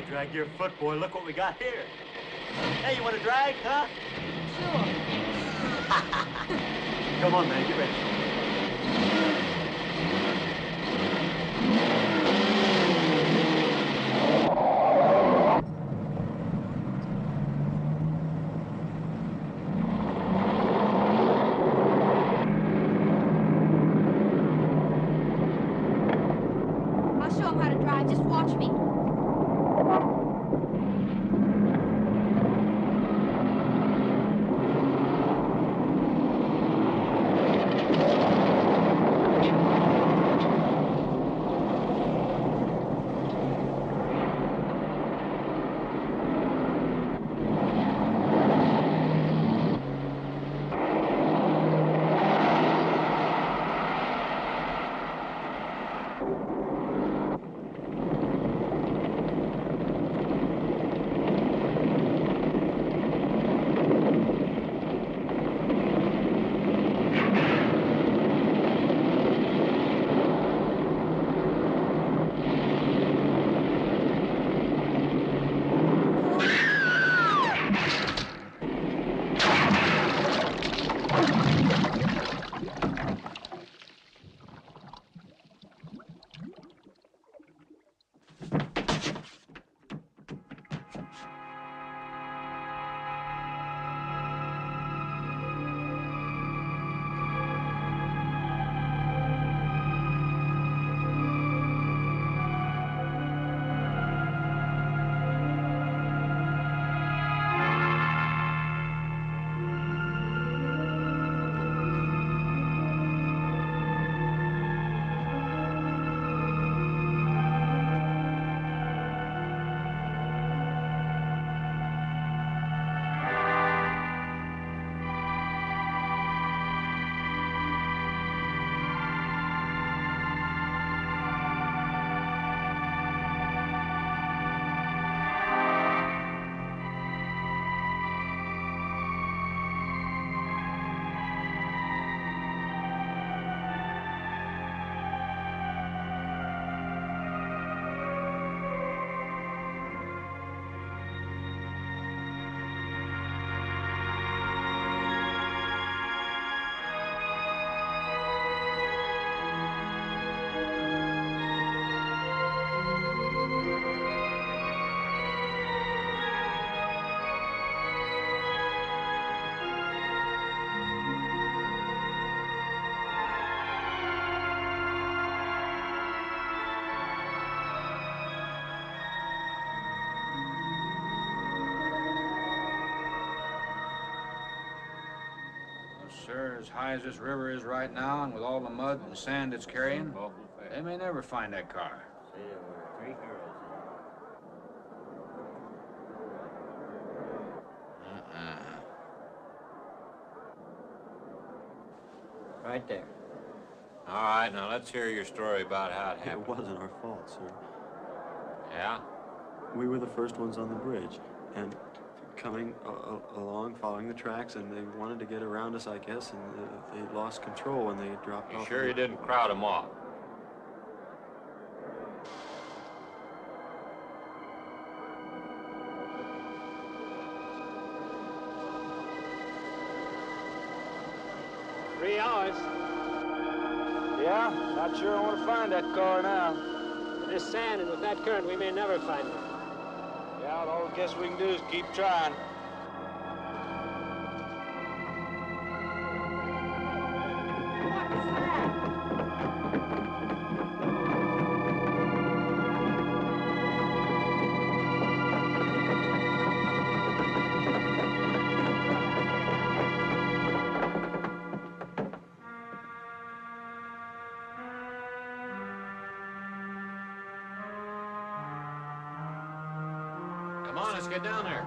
drag your foot, boy. Look what we got here. Hey, you want to drag, huh? Sure. Come on, man. Get ready. I'll show him how to drive. Just watch me. Sir, as high as this river is right now, and with all the mud and sand it's carrying, they may never find that car. Right there. All right, now let's hear your story about how it happened. It wasn't our fault, sir. Yeah? We were the first ones on the bridge, and coming along, following the tracks, and they wanted to get around us, I guess, and they lost control when they dropped off. You sure you didn't crowd them off? Three hours. Yeah, not sure I want to find that car now. With this sand and with that current, we may never find it. Yeah, all I guess we can do is keep trying. Come on, let's get down there.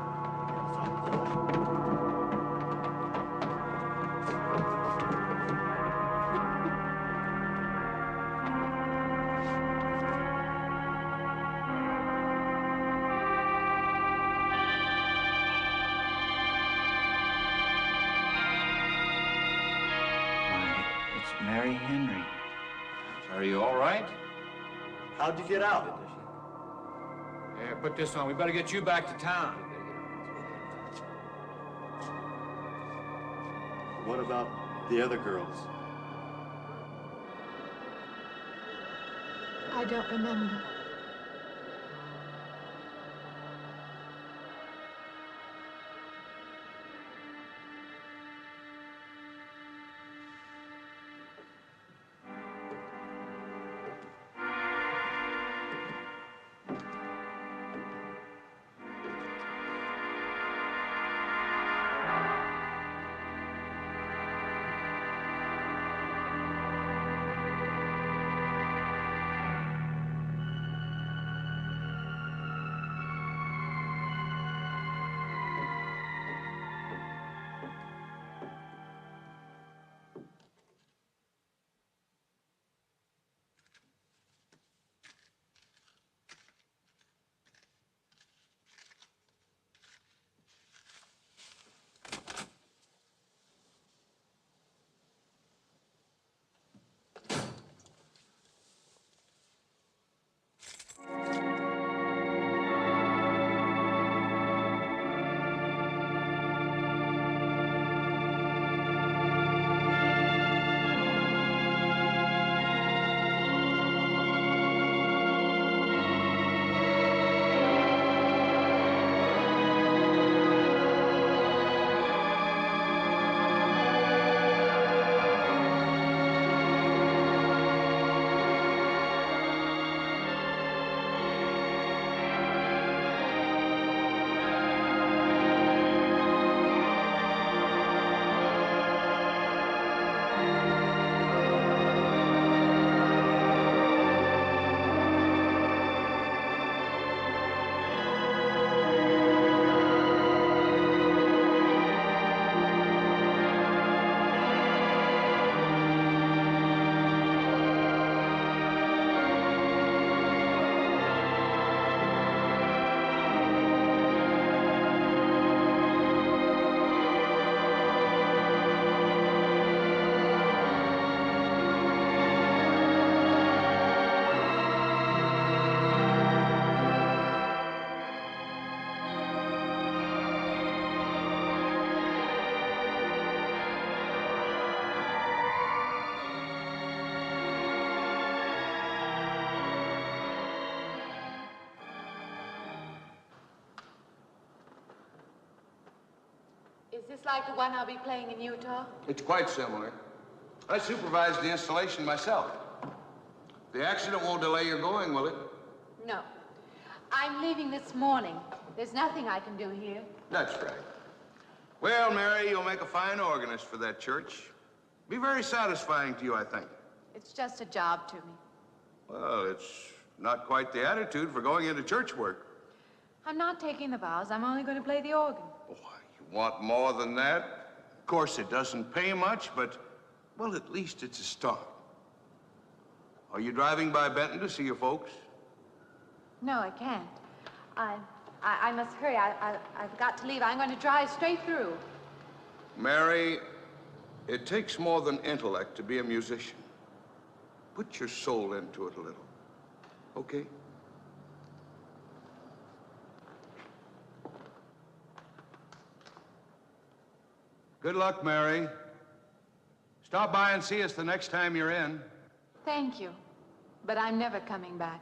It's Mary Henry. Are you all right? How'd you get out? put this on. We better get you back to town. What about the other girls? I don't remember. Is this like the one I'll be playing in Utah? It's quite similar. I supervised the installation myself. The accident won't delay your going, will it? No. I'm leaving this morning. There's nothing I can do here. That's right. Well, Mary, you'll make a fine organist for that church. Be very satisfying to you, I think. It's just a job to me. Well, it's not quite the attitude for going into church work. I'm not taking the vows. I'm only going to play the organ. Oh, you want more than that? Of course, it doesn't pay much, but, well, at least it's a start. Are you driving by Benton to see your folks? No, I can't. I must hurry. I've got to leave. I'm going to drive straight through. Mary, it takes more than intellect to be a musician. Put your soul into it a little, okay? Good luck, Mary. Stop by and see us the next time you're in. Thank you, but I'm never coming back.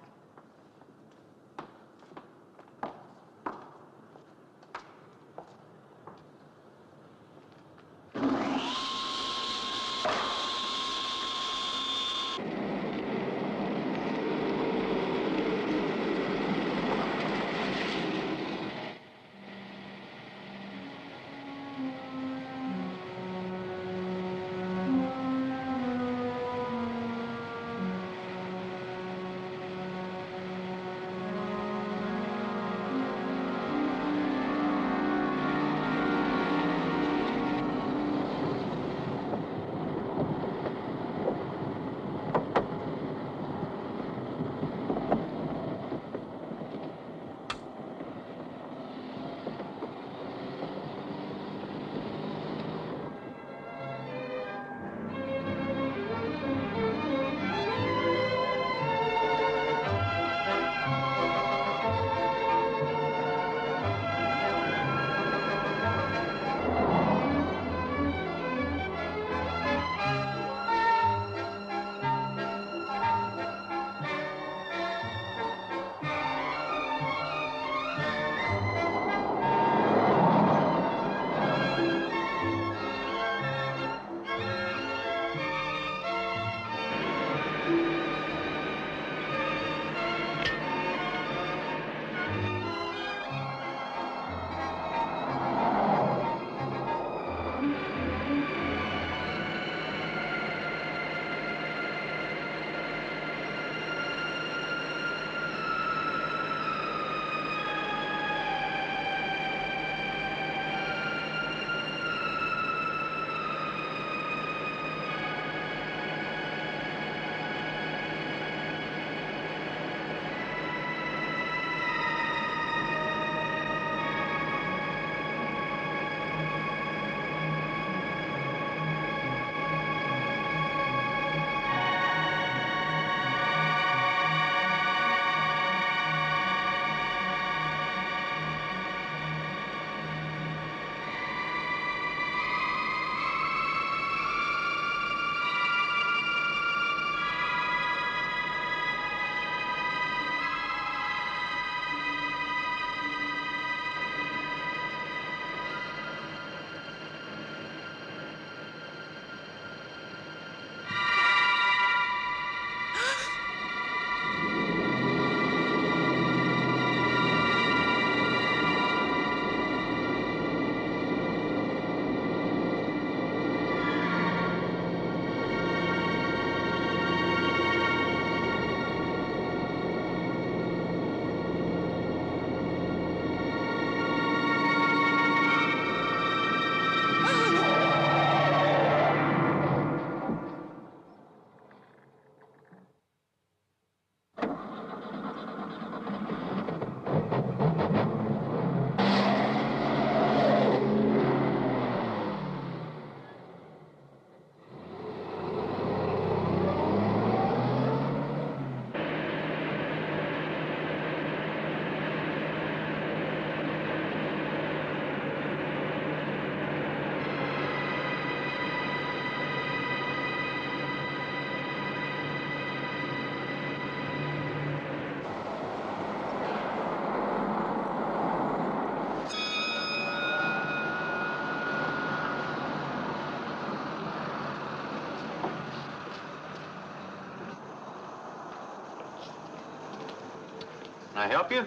Can I help you?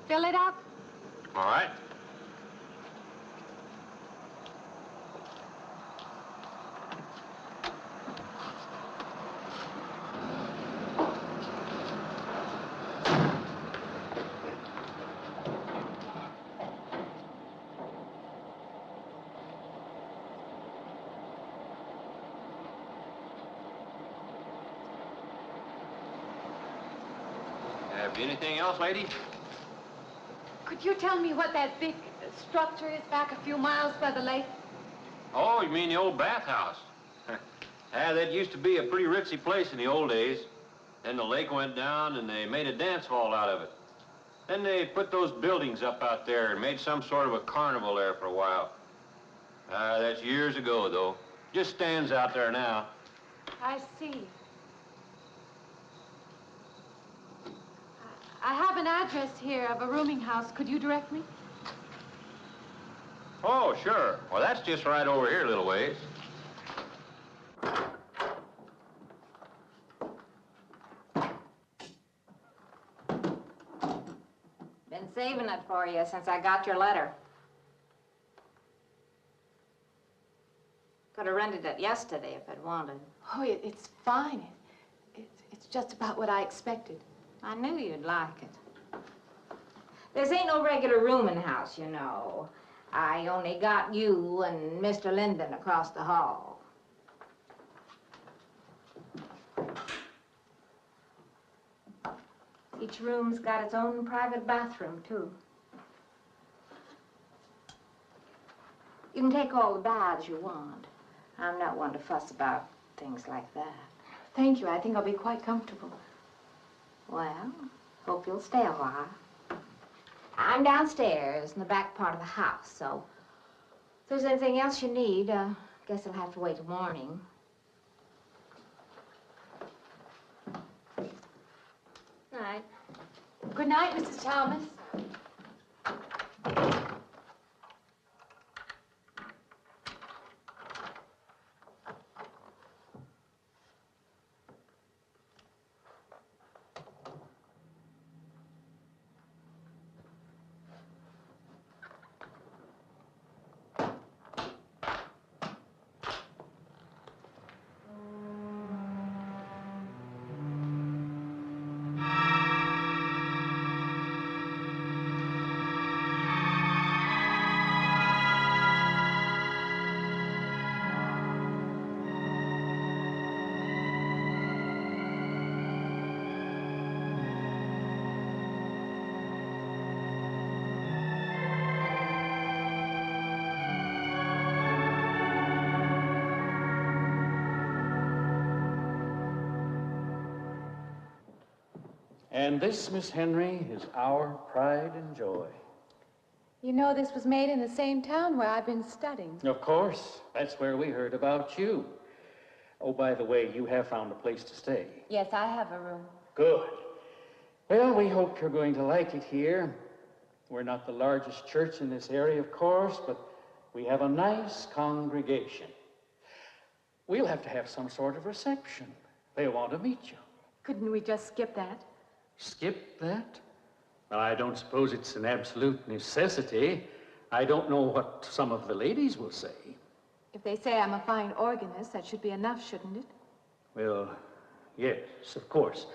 Fill it up. All right. Have you anything else, lady? Could you tell me what that big structure is back a few miles by the lake? Oh, you mean the old bathhouse? That used to be a pretty ritzy place in the old days. Then the lake went down and they made a dance hall out of it. Then they put those buildings up out there and made some sort of a carnival there for a while. That's years ago, though. Just stands out there now. I see. I have an address here of a rooming house. Could you direct me? Oh, sure. Well, that's just right over here a little ways. Been saving it for you since I got your letter. Could have rented it yesterday if I'd wanted. Oh, it's fine. It's just about what I expected. I knew you'd like it. This ain't no regular rooming house, you know. I only got you and Mr. Linden across the hall. Each room's got its own private bathroom, too. You can take all the baths you want. I'm not one to fuss about things like that. Thank you. I think I'll be quite comfortable. Well, hope you'll stay a while. I'm downstairs in the back part of the house, so if there's anything else you need, guess I'll have to wait till morning. Night. Good night, Mrs. Thomas. And this, Miss Henry, is our pride and joy. You know, this was made in the same town where I've been studying. Of course. That's where we heard about you. Oh, by the way, you have found a place to stay. Yes, I have a room. Good. Well, we hope you're going to like it here. We're not the largest church in this area, of course, but we have a nice congregation. We'll have to have some sort of reception. They want to meet you. Couldn't we just skip that? Skip that? Well, I don't suppose it's an absolute necessity. I don't know what some of the ladies will say. If they say I'm a fine organist, that should be enough, shouldn't it? Well, yes, of course.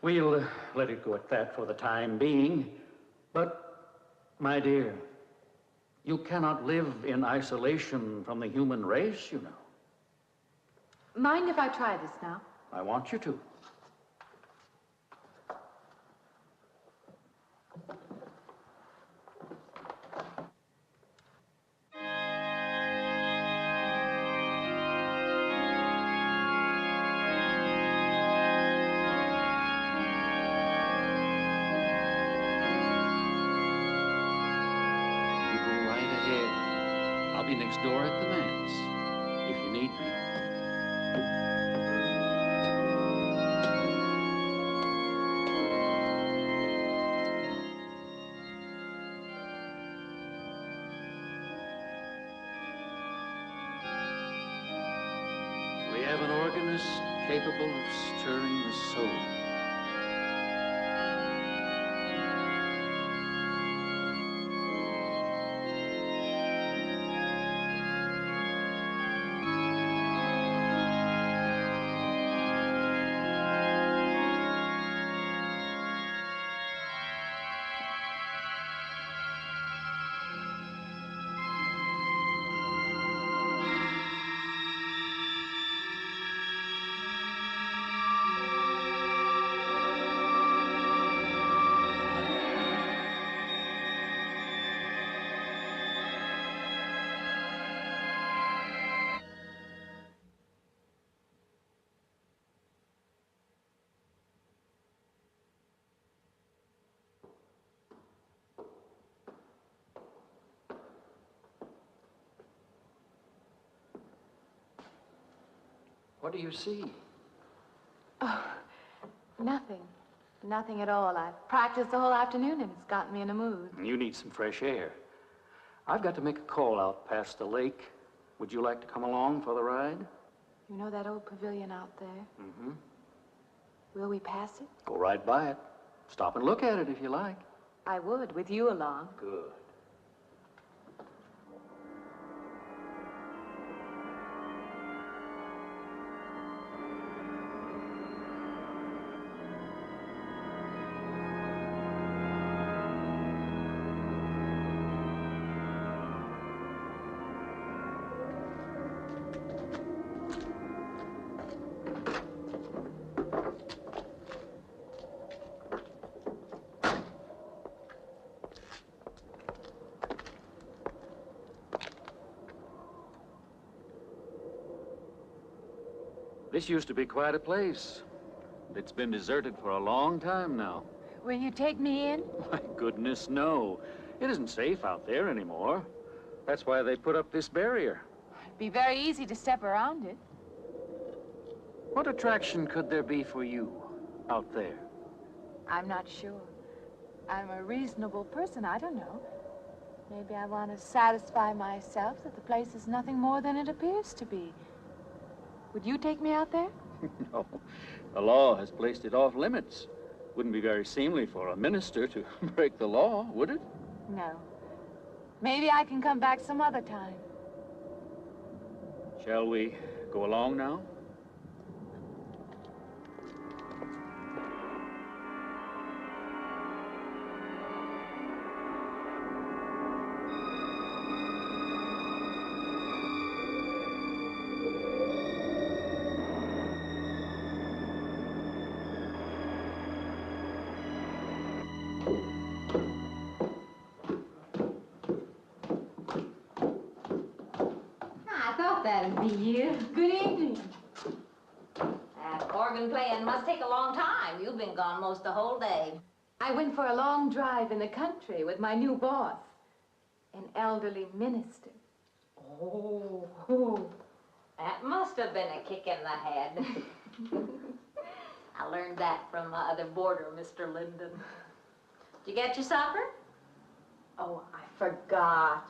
We'll let it go at that for the time being. But, my dear, you cannot live in isolation from the human race, you know. Mind if I try this now? I want you to. I'll be next door at the manse, if you need me. We have an organist capable of stirring the soul. What do you see? Oh, nothing. Nothing at all. I've practiced the whole afternoon and it's gotten me in a mood. You need some fresh air. I've got to make a call out past the lake. Would you like to come along for the ride? You know that old pavilion out there? Mm-hmm. Will we pass it? Go right by it. Stop and look at it if you like. I would, with you along. Good. This used to be quite a place. It's been deserted for a long time now. Will you take me in? My goodness, no. It isn't safe out there anymore. That's why they put up this barrier. It'd be very easy to step around it. What attraction could there be for you out there? I'm not sure. I'm a reasonable person. I don't know. Maybe I want to satisfy myself that the place is nothing more than it appears to be. Would you take me out there? No. The law has placed it off limits. Wouldn't be very seemly for a minister to break the law, would it? No. Maybe I can come back some other time. Shall we go along now? That'd be you. Good evening. That organ playing must take a long time. You've been gone most the whole day. I went for a long drive in the country with my new boss, an elderly minister. Oh, that must have been a kick in the head. I learned that from my other boarder, Mr. Linden. Did you get your supper? Oh, I forgot.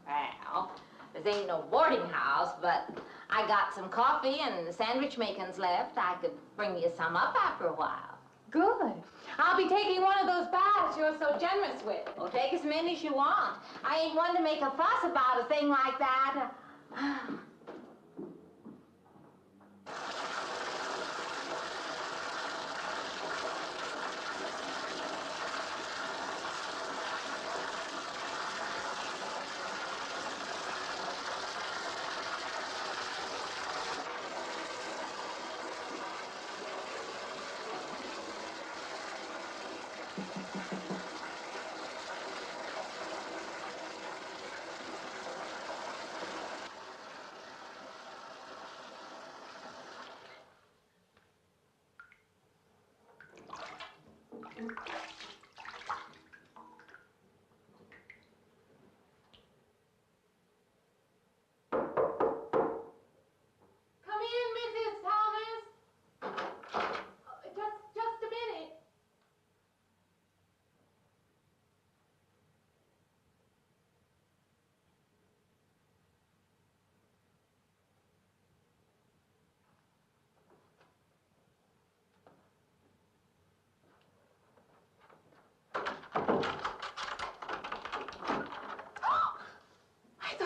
Well, this ain't no boarding house, but I got some coffee and sandwich makings left. I could bring you some up after a while. Good. I'll be taking one of those baths you're so generous with. Well, take as many as you want. I ain't one to make a fuss about a thing like that.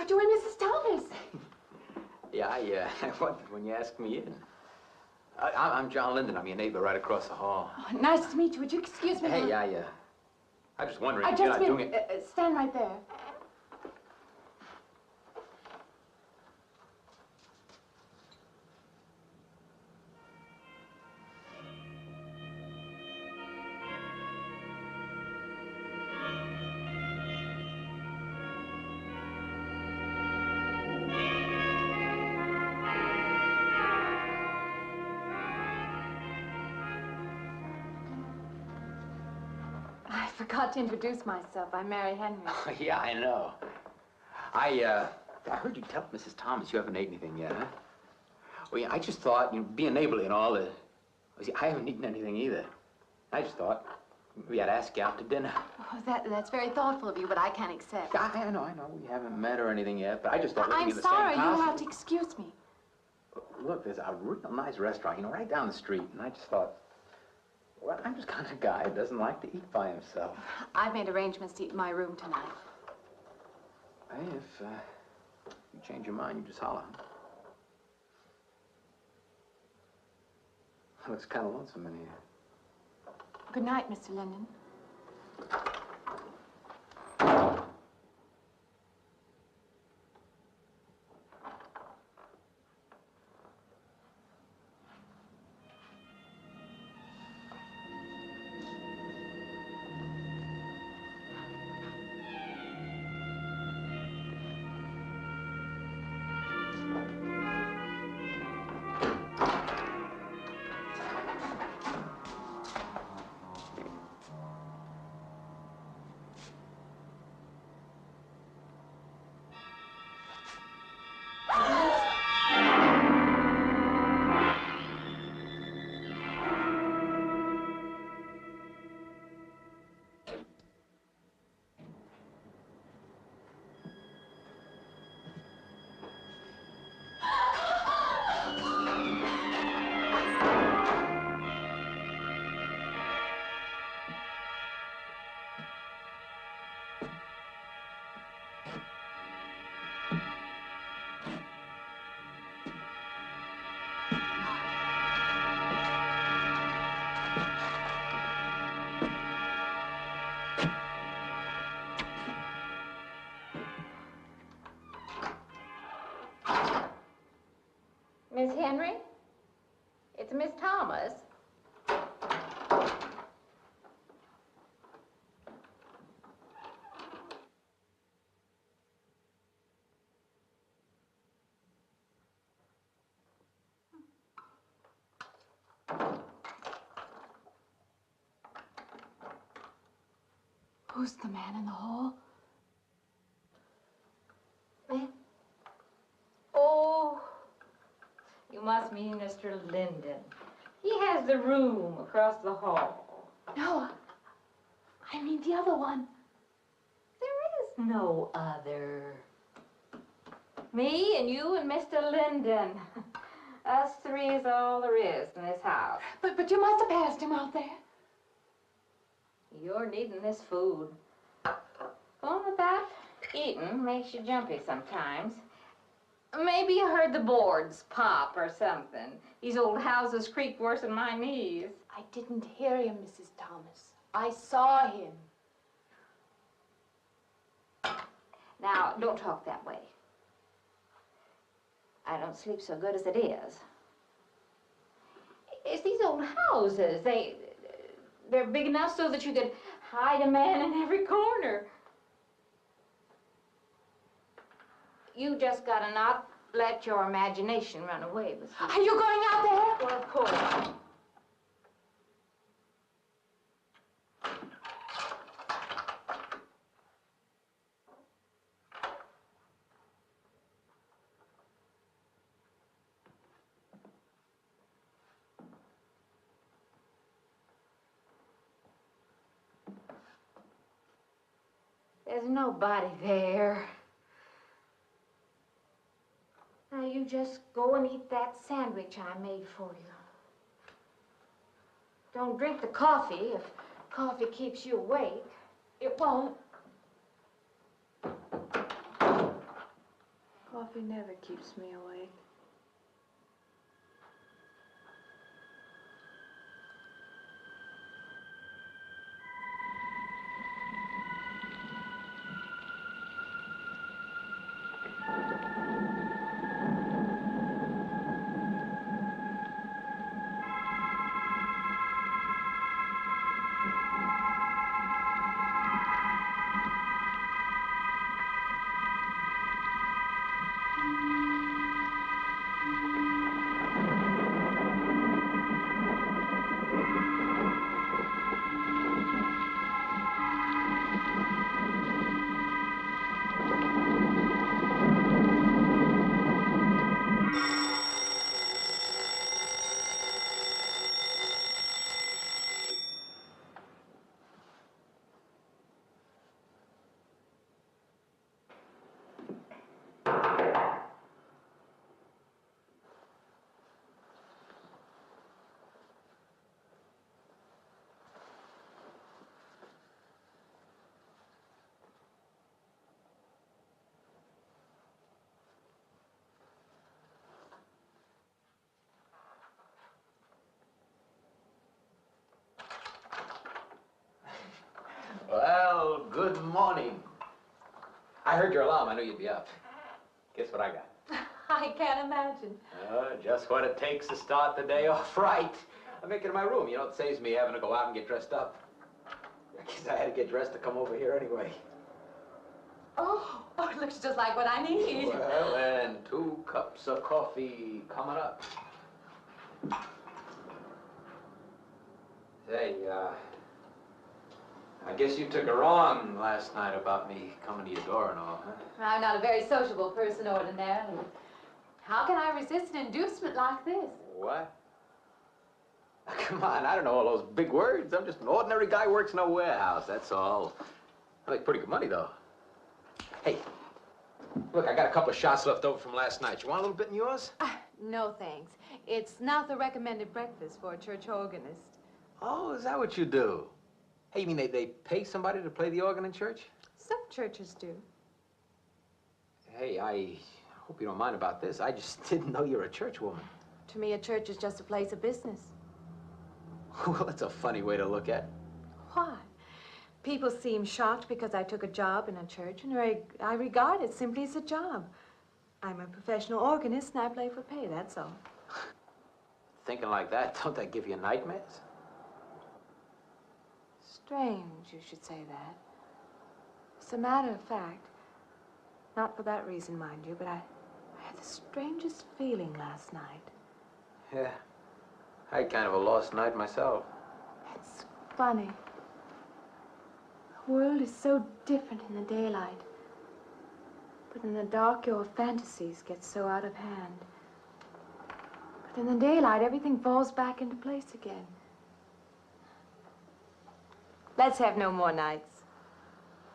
You and Mrs. Thomas. Yeah, I wondered when you asked me in. I'm John Linden. I'm your neighbor right across the hall. Oh, nice to meet you. Would you excuse me? Hey, I was just wondering if you're you're not doing it. Stand right there. I forgot to introduce myself. I'm Mary Henry. Oh, yeah, I know. I heard you tell Mrs. Thomas you haven't ate anything yet, huh? Well, yeah, I just thought, being neighborly and all, see, I haven't eaten anything either. I just thought maybe I'd ask you out to dinner. Oh, that's very thoughtful of you, but I can't accept. I know. We haven't met or anything yet, but I just thought I'm in the sorry, same house. you'll have to excuse me. Look, there's a real nice restaurant, right down the street, and I just thought, well, I'm just kind of a guy who doesn't like to eat by himself. I've made arrangements to eat in my room tonight. Hey, if you change your mind, you just holler. Looks kind of lonesome in here. Good night, Mr. Linden. Miss Henry? It's Miss Thomas. Who's the man in the hall? Man? Oh, you must mean Mr. Linden. He has the room across the hall. No, I mean the other one. There is no other. Me and you and Mr. Linden. Us three is all there is in this house. But you must have passed him out there. You're needing this food. Going without eating makes you jumpy sometimes. Maybe you heard the boards pop or something. These old houses creak worse than my knees. I didn't hear him, Mrs. Thomas. I saw him. Now, don't talk that way. I don't sleep so good as it is. It's these old houses. They're big enough so that you could hide a man in every corner. You just gotta not let your imagination run away with you. Are you going out there? Well, of course. There's nobody there. Now you just go and eat that sandwich I made for you. Don't drink the coffee if coffee keeps you awake. It won't. Coffee never keeps me awake. I heard your alarm. I knew you'd be up. Guess what I got? I can't imagine. Just what it takes to start the day off right. I make it in my room. You know, it saves me having to go out and get dressed up. I guess I had to get dressed to come over here anyway. Oh, it looks just like what I need. Well, and 2 cups of coffee coming up. Say, I guess you took her wrong last night about me coming to your door and all, huh? I'm not a very sociable person ordinarily. How can I resist an inducement like this? What? Come on, I don't know all those big words. I'm just an ordinary guy who works in a warehouse, that's all. I make pretty good money, though. Hey, look, I got a couple of shots left over from last night. You want a little bit in yours? No, thanks. It's not the recommended breakfast for a church organist. Oh, is that what you do? Hey, you mean they pay somebody to play the organ in church? Some churches do. Hey, I hope you don't mind about this. I just didn't know you're a church woman. To me, a church is just a place of business. Well, that's a funny way to look at it. Why? People seem shocked because I took a job in a church, and I regard it simply as a job. I'm a professional organist, and I play for pay, that's all. Thinking like that, don't that give you nightmares? Strange you should say that. As a matter of fact, not for that reason, mind you, but I had the strangest feeling last night. Yeah, I had kind of a lost night myself. It's funny. The world is so different in the daylight. But in the dark, your fantasies get so out of hand. But in the daylight, everything falls back into place again. Let's have no more nights.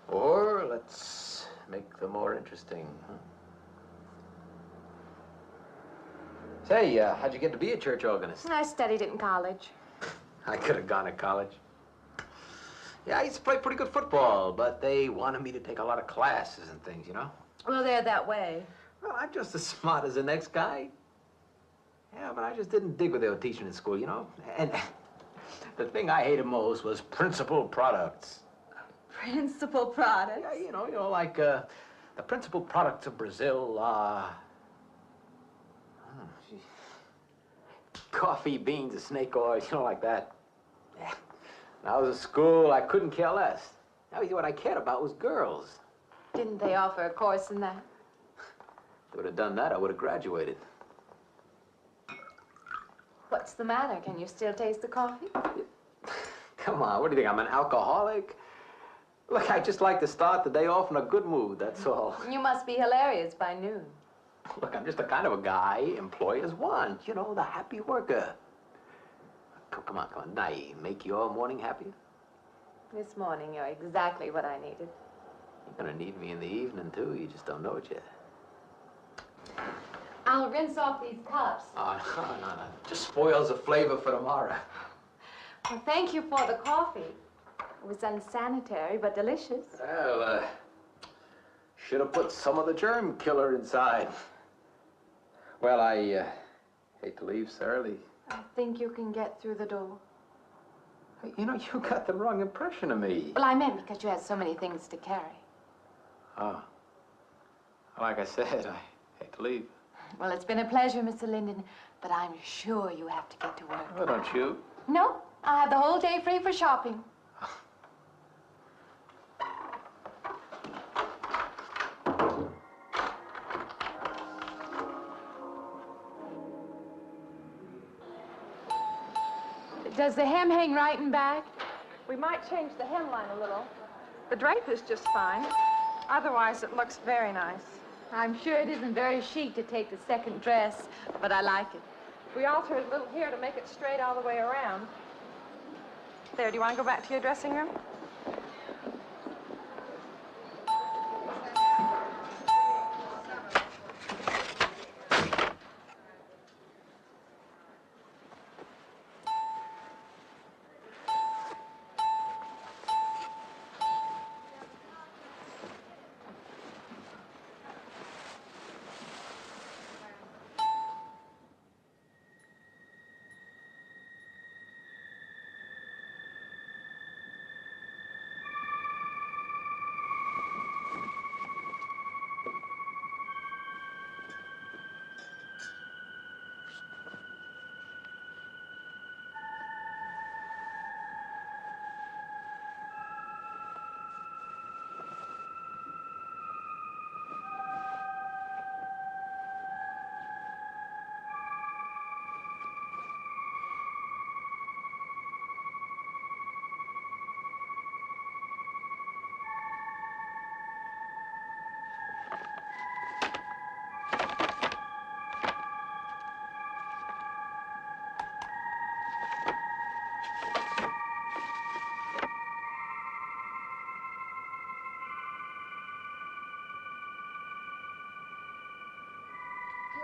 Or let's make them more interesting, huh? Say, how'd you get to be a church organist? I studied it in college. I could have gone to college. Yeah, I used to play pretty good football, but they wanted me to take a lot of classes and things, you know? Well, they're that way. Well, I'm just as smart as the next guy. Yeah, but I just didn't dig what they were teaching in school, you know? And the thing I hated most was principal products. Principal products? Yeah, you know, like the principal products of Brazil are... coffee, beans, snake oil, you know, like that. Yeah. When I was at school, I couldn't care less. Now, what I cared about was girls. Didn't they offer a course in that? If they would have done that, I would have graduated. What's the matter? Can you still taste the coffee? Come on, what do you think, I'm an alcoholic? Look, I just like to start the day off in a good mood, that's all. You must be hilarious by noon. Look, I'm just the kind of a guy employers want, you know, the happy worker. Come on, Did I make your morning happier? This morning, you're exactly what I needed. You're gonna need me in the evening, too. You just don't know it yet. I'll rinse off these cups. Oh, no. Just spoils the flavor for tomorrow. Well, thank you for the coffee. It was unsanitary, but delicious. Well, should have put some of the germ killer inside. Well, I hate to leave so early. I think you can get through the door. Hey, you know, you got the wrong impression of me. Well, I meant because you had so many things to carry. Oh. Like I said, I hate to leave. Well, it's been a pleasure, Mr. Linden, but I'm sure you have to get to work. Oh, don't you? No, I have the whole day free for shopping. Does the hem hang right and back? We might change the hemline a little. The drape is just fine. Otherwise, it looks very nice. I'm sure it isn't very chic to take the second dress, but I like it. We alter it a little here to make it straight all the way around. There, do you want to go back to your dressing room?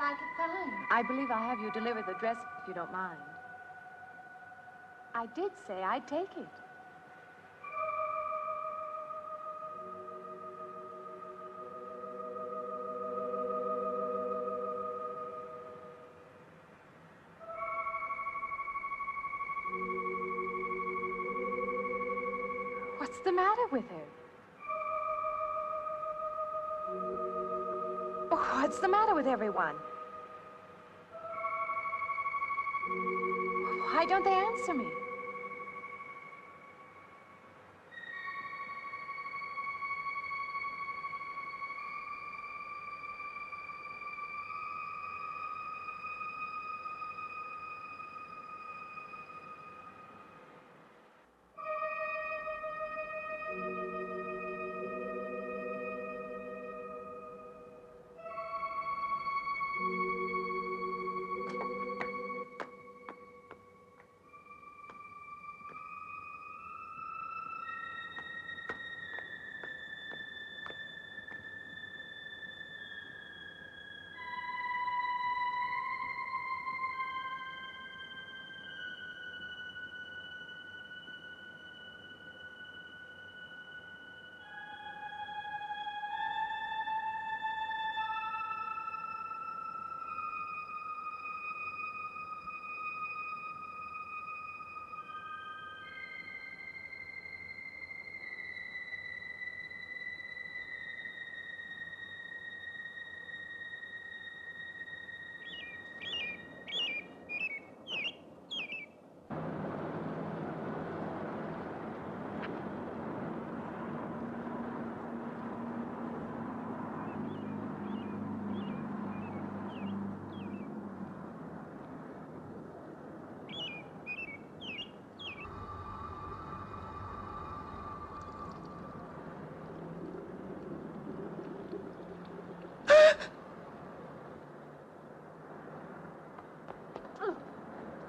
like it fine. I believe I'll have you deliver the dress if you don't mind. I did say I'd take it. What's the matter with her? Oh, what's the matter with everyone? Why don't they answer me?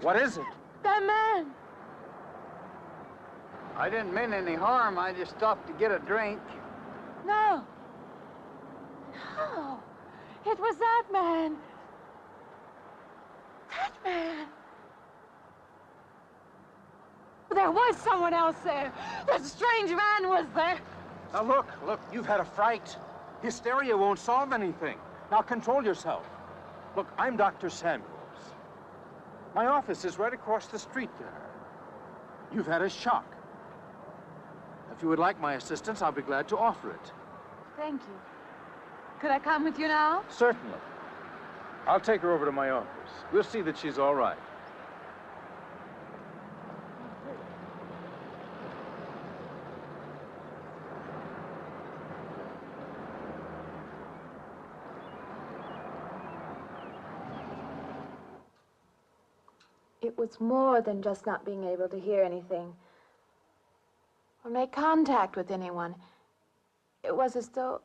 What is it? That man! I didn't mean any harm. I just stopped to get a drink. No. No. It was that man. That man. There was someone else there. That strange man was there. Now look, you've had a fright. Hysteria won't solve anything. Now control yourself. Look, I'm Dr. Samuels. My office is right across the street there. You've had a shock. If you would like my assistance, I'll be glad to offer it. Thank you. Could I come with you now? Certainly. I'll take her over to my office. We'll see that she's all right. It was more than just not being able to hear anything or make contact with anyone. It was as though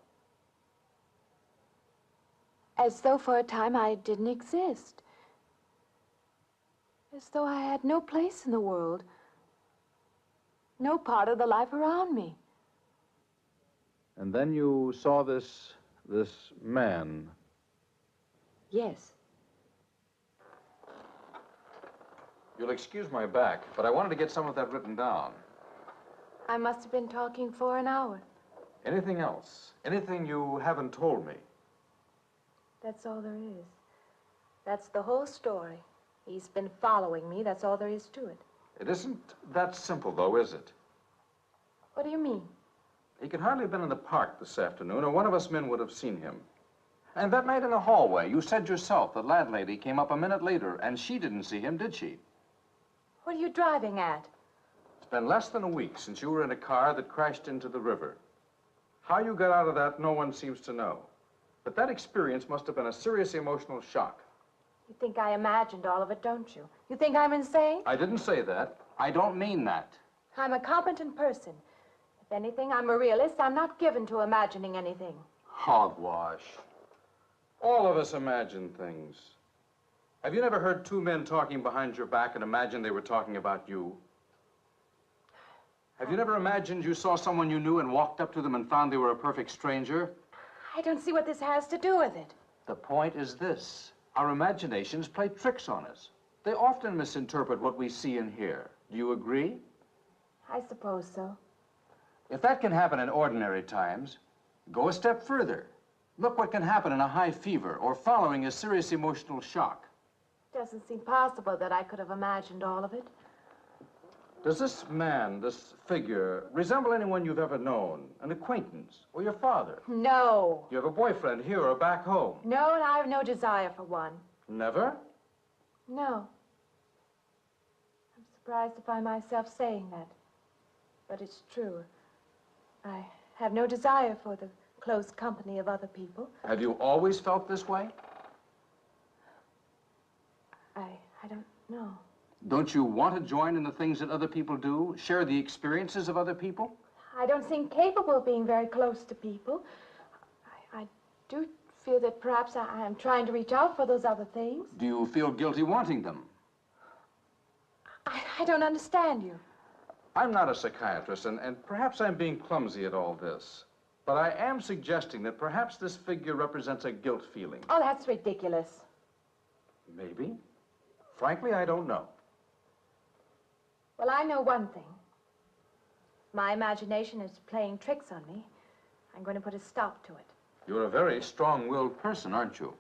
for a time I didn't exist. As though I had no place in the world, no part of the life around me. And then you saw this man. Yes. You'll excuse my back, but I wanted to get some of that written down. I must have been talking for an hour. Anything else? Anything you haven't told me? That's all there is. That's the whole story. He's been following me. That's all there is to it. It isn't that simple, though, is it? What do you mean? He could hardly have been in the park this afternoon, or one of us men would have seen him. And that night in the hallway, you said yourself the landlady came up a minute later, and she didn't see him, did she? What are you driving at? It's been less than a week since you were in a car that crashed into the river. How you got out of that, no one seems to know. But that experience must have been a serious emotional shock. You think I imagined all of it, don't you? You think I'm insane? I didn't say that. I don't mean that. I'm a competent person. If anything, I'm a realist. I'm not given to imagining anything. Hogwash. All of us imagine things. Have you never heard two men talking behind your back and imagined they were talking about you? Have you never imagined you saw someone you knew and walked up to them and found they were a perfect stranger? I don't see what this has to do with it. The point is this. Our imaginations play tricks on us. They often misinterpret what we see and hear. Do you agree? I suppose so. If that can happen in ordinary times, go a step further. Look what can happen in a high fever or following a serious emotional shock. Doesn't seem possible that I could have imagined all of it. Does this man, this figure, resemble anyone you've ever known? An acquaintance or your father? No. You have a boyfriend here or back home? No, and I have no desire for one. Never? No. I'm surprised to find myself saying that. But it's true. I have no desire for the close company of other people. Have you always felt this way? I don't know. Don't you want to join in the things that other people do? Share the experiences of other people? I don't seem capable of being very close to people. I do feel that perhaps I am trying to reach out for those other things. Do you feel guilty wanting them? I don't understand you. I'm not a psychiatrist, and perhaps I'm being clumsy at all this. But I am suggesting that perhaps this figure represents a guilt feeling. Oh, that's ridiculous. Maybe. Frankly, I don't know. Well, I know one thing. My imagination is playing tricks on me. I'm going to put a stop to it. You're a very strong-willed person, aren't you?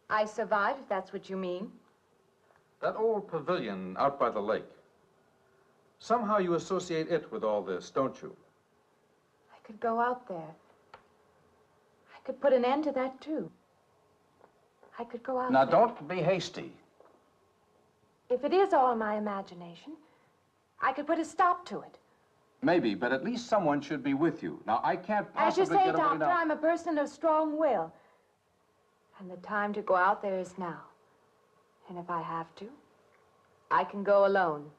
I survive, if that's what you mean. That old pavilion out by the lake. Somehow you associate it with all this, don't you? I could go out there. I could put an end to that, too. I could go out Now, there. don't be hasty. If it is all my imagination, I could put a stop to it. Maybe, but at least someone should be with you. Now, I can't possibly As you say, get away Doctor, now. I'm a person of strong will. And the time to go out there is now. And if I have to, I can go alone.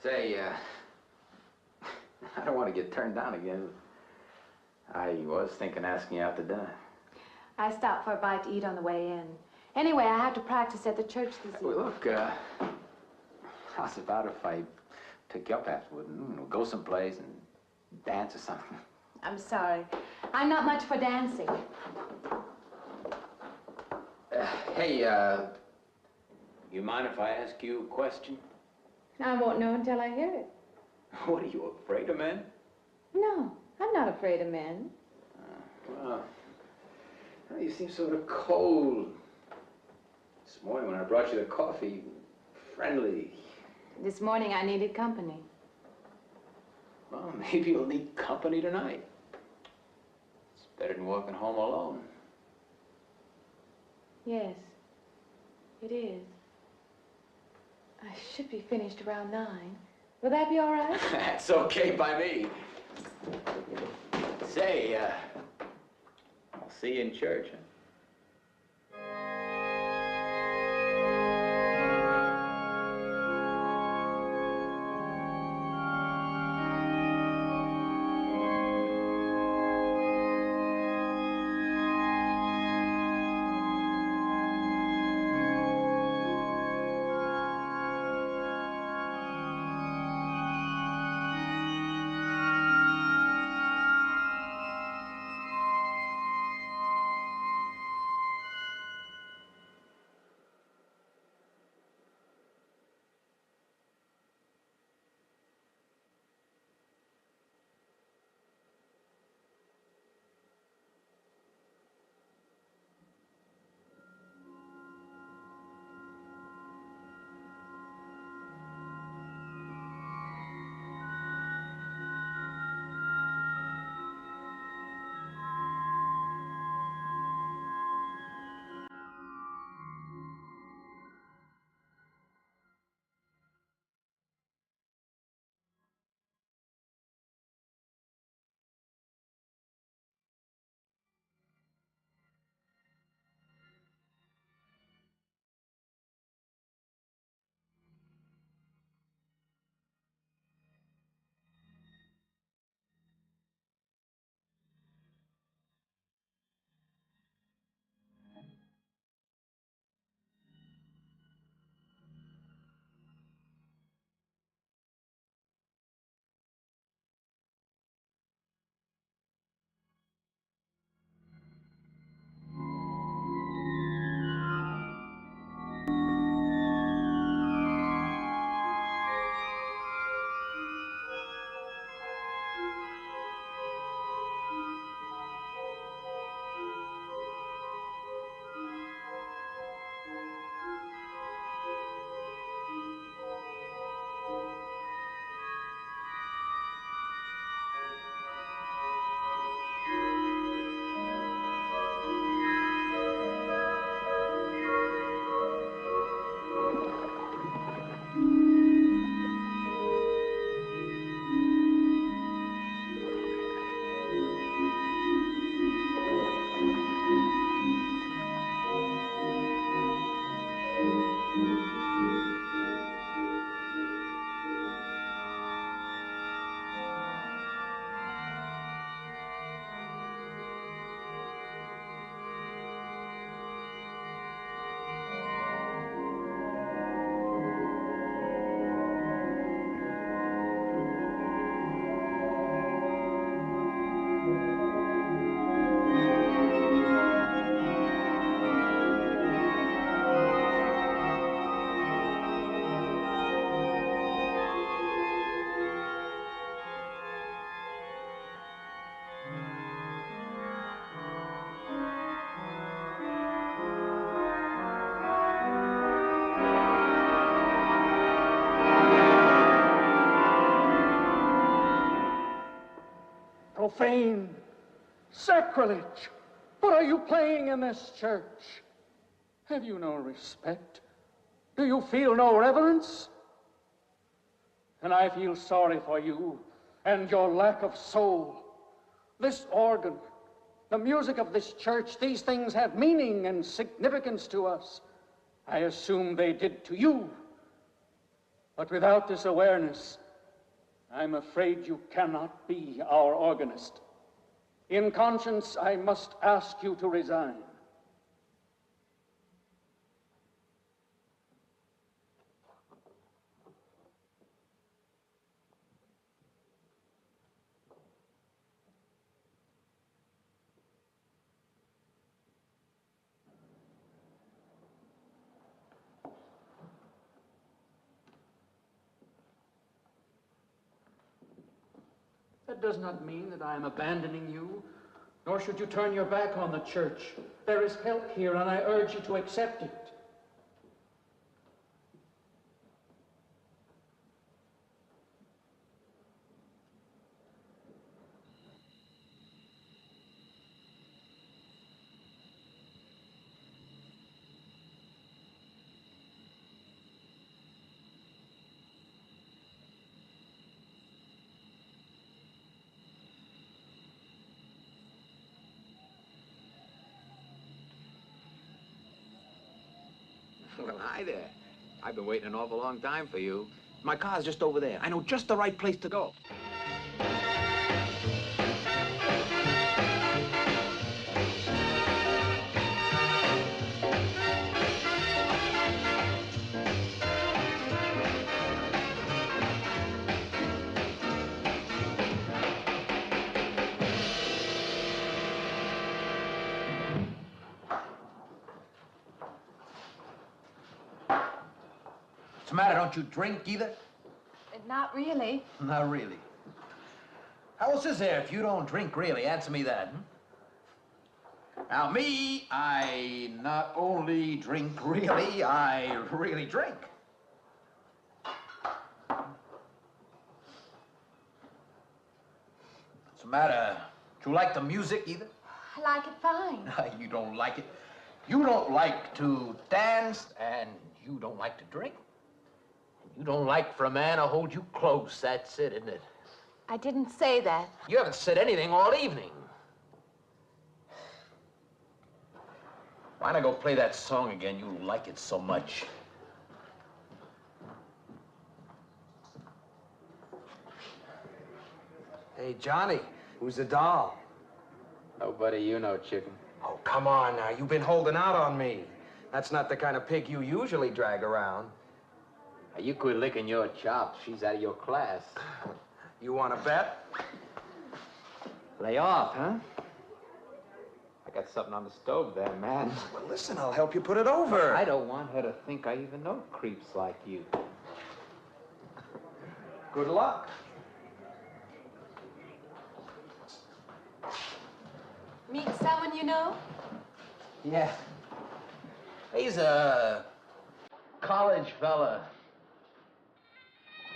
Say, I don't want to get turned down again. I was thinking asking you out to dinner. I stopped for a bite to eat on the way in. Anyway, I have to practice at the church this evening. Well, look, how's about if I pick you up afterward and we'll go someplace and dance or something? I'm sorry. I'm not much for dancing. Hey, you mind if I ask you a question? I won't know until I hear it. What, are you afraid of men? No, I'm not afraid of men. Well, you seem sort of cold. This morning when I brought you the coffee, friendly. This morning I needed company. Well, maybe you'll need company tonight. It's better than walking home alone. Yes, it is. I should be finished around 9. Will that be all right? That's okay by me. Say, I'll see you in church, huh? Profane, sacrilege. What are you playing in this church? Have you no respect? Do you feel no reverence? And I feel sorry for you and your lack of soul. This organ, the music of this church, these things have meaning and significance to us. I assume they did to you. But without this awareness, I'm afraid you cannot be our organist. In conscience, I must ask you to resign. That does not mean that I am abandoning you, nor should you turn your back on the church. There is help here, and I urge you to accept it. Well, hi there. I've been waiting an awful long time for you. My car's just over there. I know just the right place to go. What's the matter? Don't you drink either? Not really. Not really. How else is there if you don't drink really? Answer me that. Now, me, I not only drink really, I really drink. What's the matter? Do you like the music either? I like it fine. You don't like it. You don't like to dance, and you don't like to drink. You don't like for a man to hold you close. That's it, isn't it? I didn't say that. You haven't said anything all evening. Why not go play that song again? You like it so much. Hey, Johnny, who's the doll? Nobody you know, chicken. Oh, come on now. You've been holding out on me. That's not the kind of pig you usually drag around. You quit licking your chops. She's out of your class. You want to bet? Lay off, huh? I got something on the stove there, man. Well, listen, I'll help you put it over. I don't want her to think I even know creeps like you. Good luck. Meet someone you know? Yeah. He's a college fella.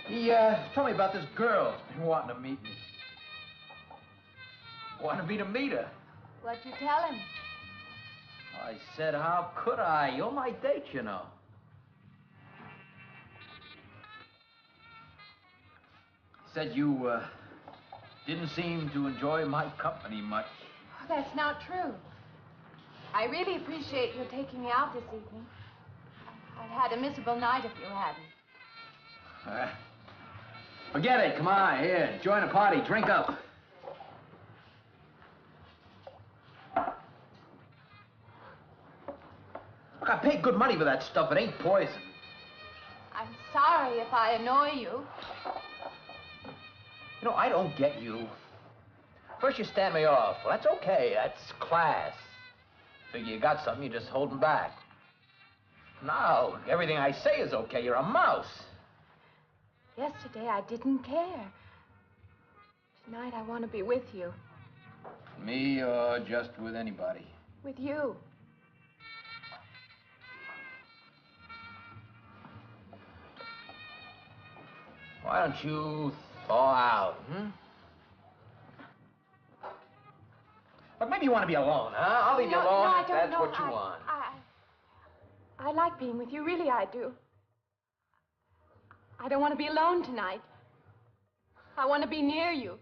He told me about this girl who's been wanting to meet me. Wanted me to meet her. What'd you tell him? I said, how could I? You're my date, you know. He said you didn't seem to enjoy my company much. Oh, that's not true. I really appreciate your taking me out this evening. I'd had a miserable night if you hadn't. Forget it. Come on, here. Join the party. Drink up. Look, I paid good money for that stuff. It ain't poison. I'm sorry if I annoy you. You know, I don't get you. First you stand me off. Well, that's okay. That's class. Figure you got something, you're just holding back. Now, everything I say is okay. You're a mouse. Yesterday, I didn't care. Tonight, I want to be with you. Me or just with anybody? With you. Why don't you thaw out, But maybe you want to be alone, huh? I'll leave you alone if that's what you want. I like being with you. Really, I do. I don't want to be alone tonight. I want to be near you.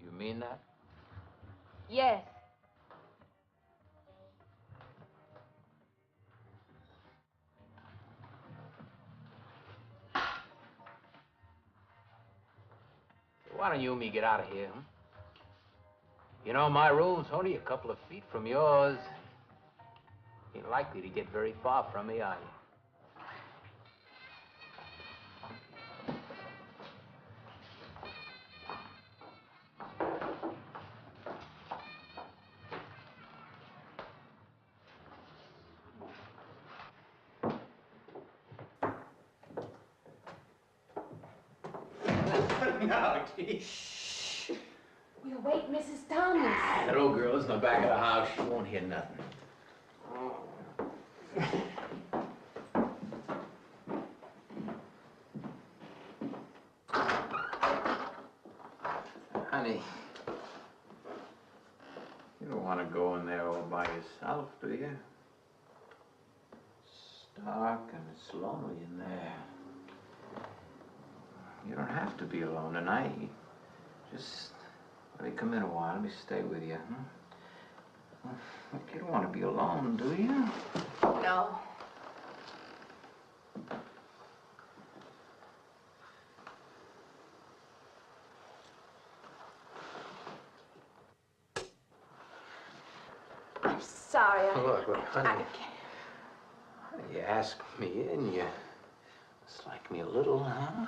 You mean that? Yes. Why don't you and me get out of here, huh? You know, my room's only a couple of feet from yours. Ain't likely to get very far from me, are you? No, Shh. We'll wait Mrs. Thomas. That old girl's in the back of the house. She won't hear nothing. Honey, you don't want to go in there all by yourself, do you? It's dark and it's lonely in there. You don't have to be alone tonight. Just let me come in a while. Let me stay with you, huh? Look, you don't want to be alone, do you? No. I'm sorry. Look, honey. You asked me in, you dislike me a little, huh?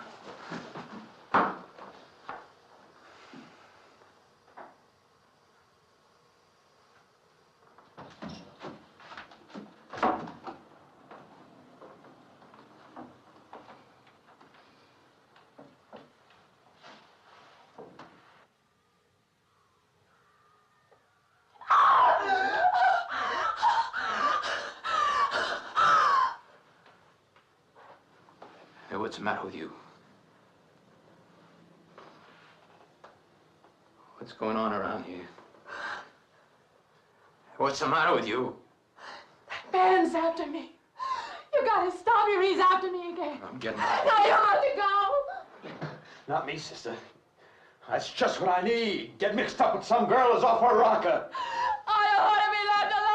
Hey, what's the matter with you? What's going on around here? What's the matter with you? Ben's after me. You gotta stop him. He's after me again. I'm getting out. Now you have to go. Not me, sister. That's just what I need. Get mixed up with some girl who's off her rocker. I don't want to be left alone.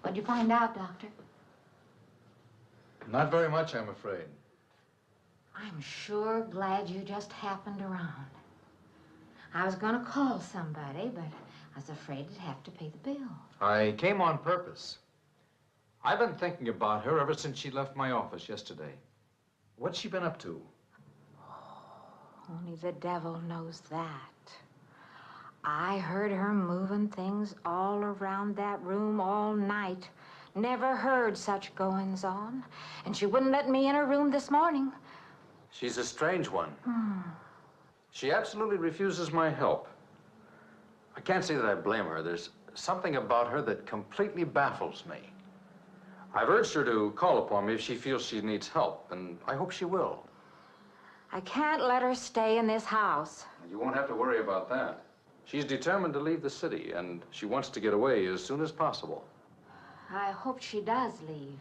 What'd you find out, Doctor? Not very much, I'm afraid. I'm sure glad you just happened around. I was going to call somebody, but I was afraid I'd have to pay the bill. I came on purpose. I've been thinking about her ever since she left my office yesterday. What's she been up to? Only the devil knows that. I heard her moving things all around that room all night. Never heard such goings on. And she wouldn't let me in her room this morning. She's a strange one. She absolutely refuses my help. I can't say that I blame her. There's something about her that completely baffles me. I've urged her to call upon me if she feels she needs help, and I hope she will. I can't let her stay in this house. You won't have to worry about that. She's determined to leave the city, and she wants to get away as soon as possible. I hope she does leave.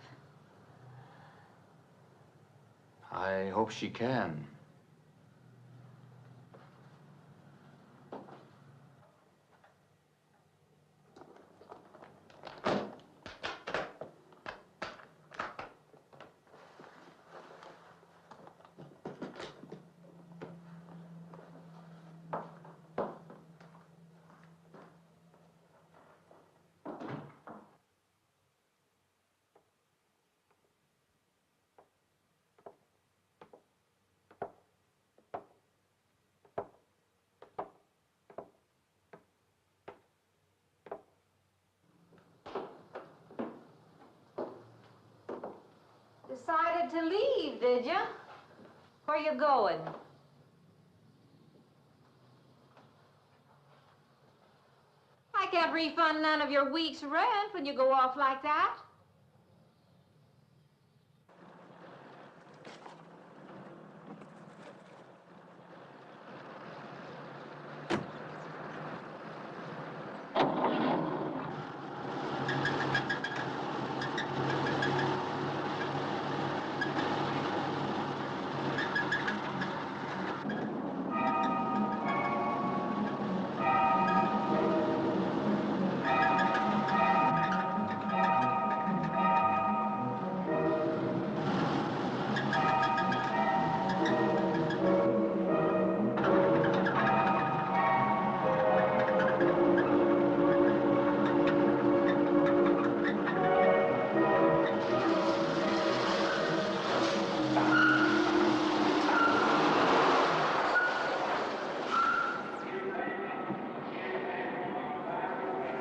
I hope she can. Decided to leave, did you? Where you going? I can't refund none of your week's rent when you go off like that.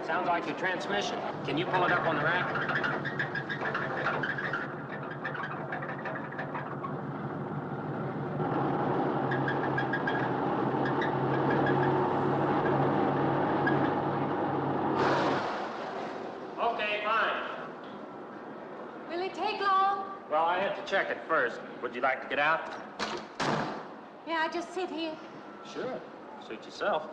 Sounds like your transmission. Can you pull it up on the rack? Okay, fine. Will it take long? Well, I have to check it first. Would you like to get out? May I just sit here? Sure. Suit yourself.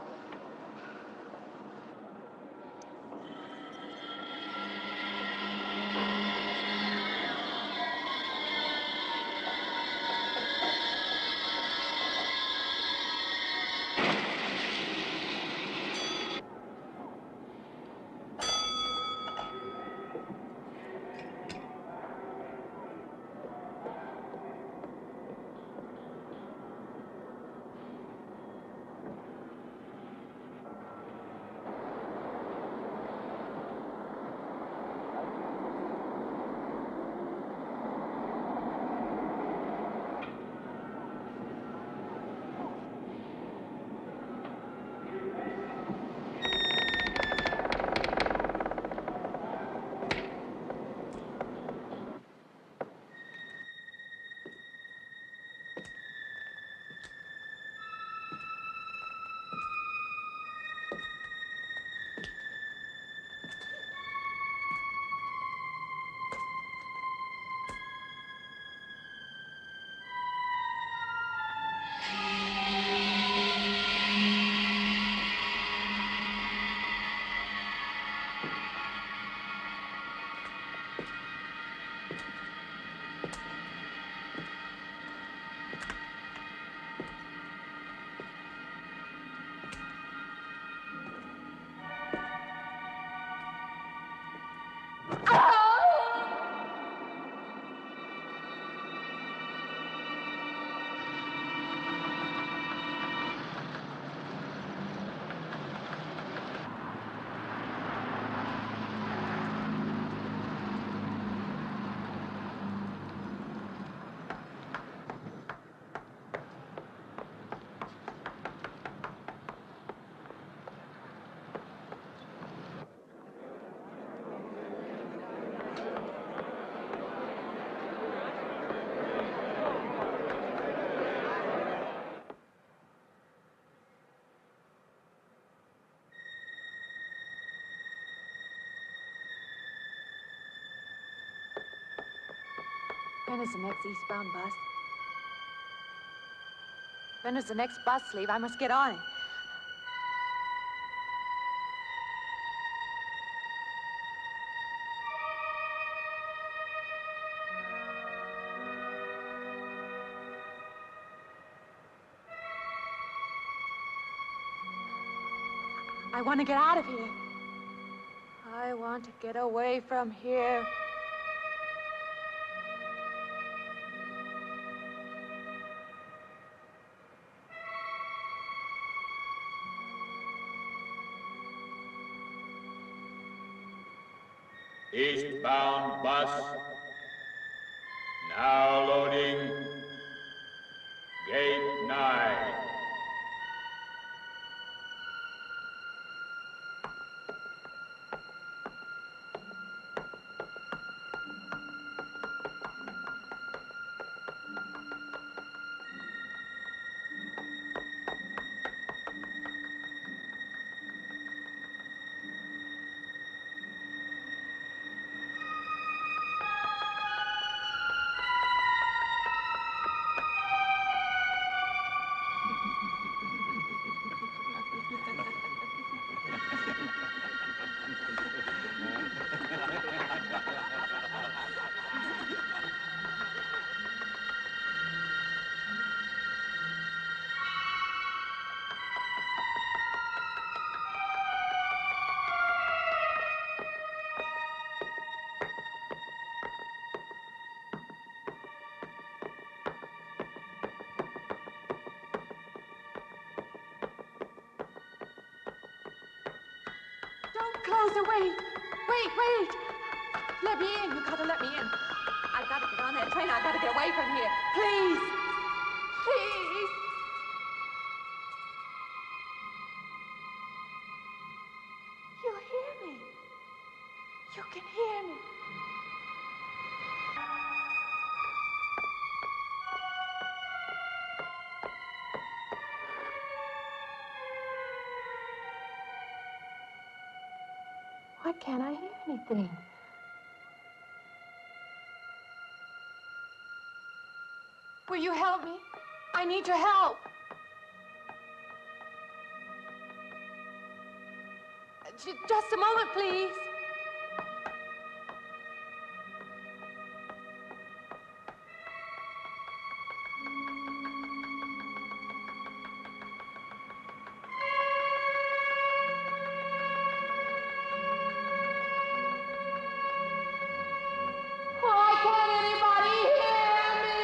When is the next eastbound bus? When does the next bus leave? I must get on it. I want to get out of here. I want to get away from here. Eastbound bus. Now loading. Gate 9. closer. Wait. Wait. Let me in. You gotta let me in. I gotta get on that train. I gotta get away from here. Please. Please. You hear me. You can hear me. Why can't I hear anything? Will you help me? I need your help. Just a moment, please. Why can't anybody hear me?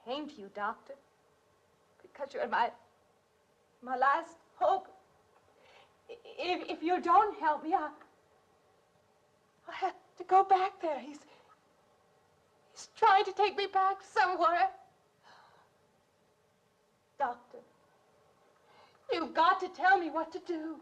Came to you, Doctor, because you're my last hope. If you don't help me, I'll have to go back there. He's trying to take me back somewhere. Doctor, you've got to tell me what to do.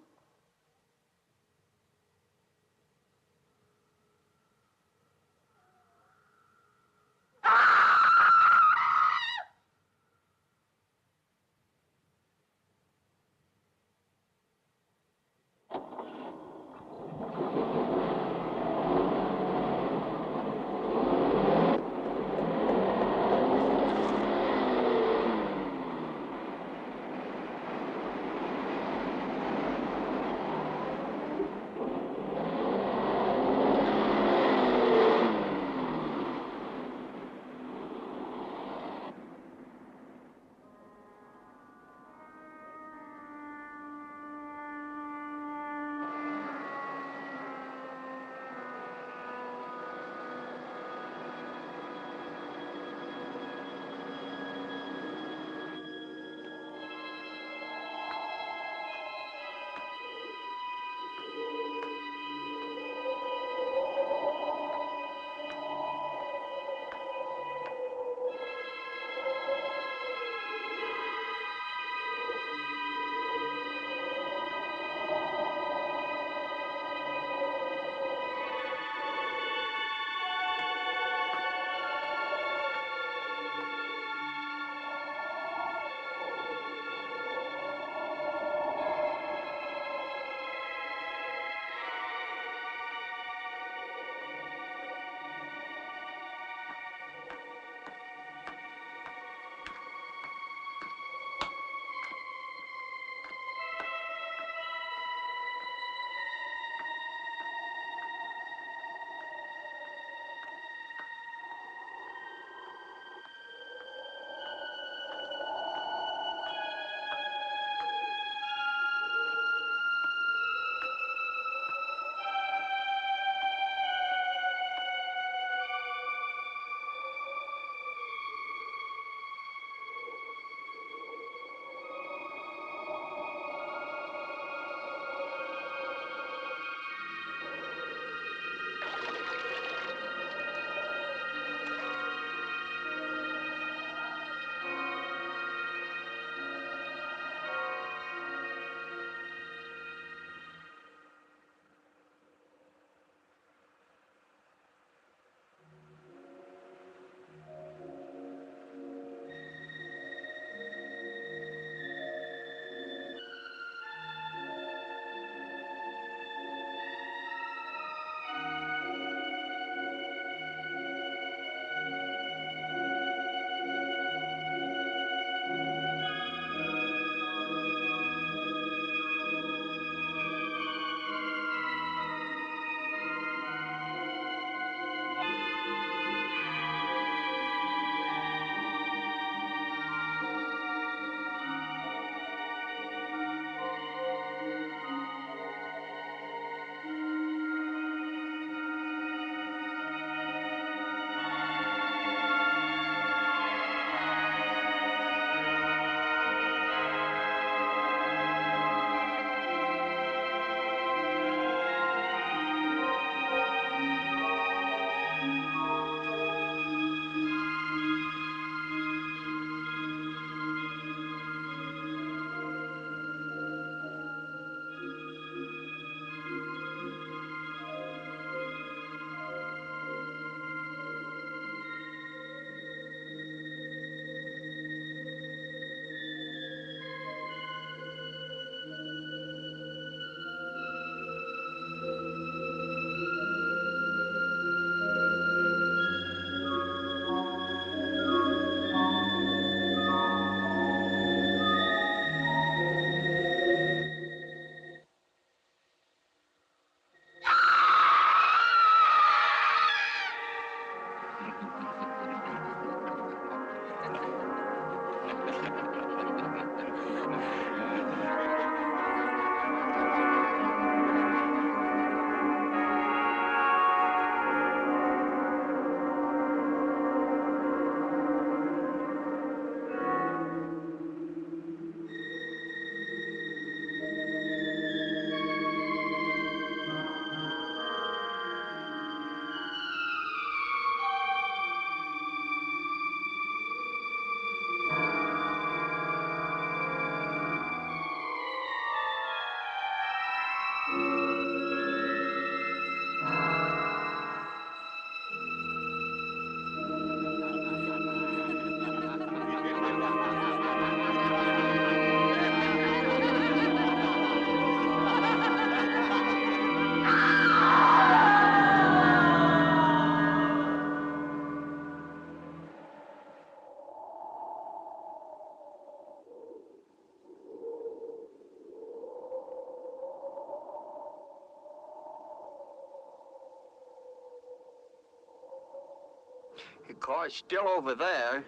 The car's still over there.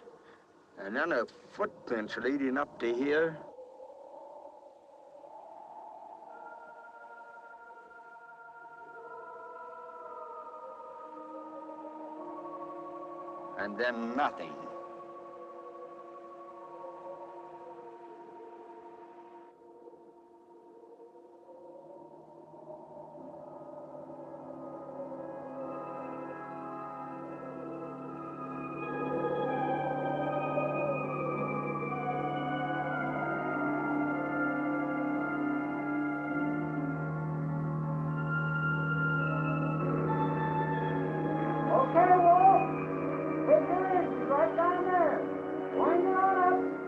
And then the footprints leading up to here. And then nothing. Okay, Wolf. Take your engine right down there. Wind her up.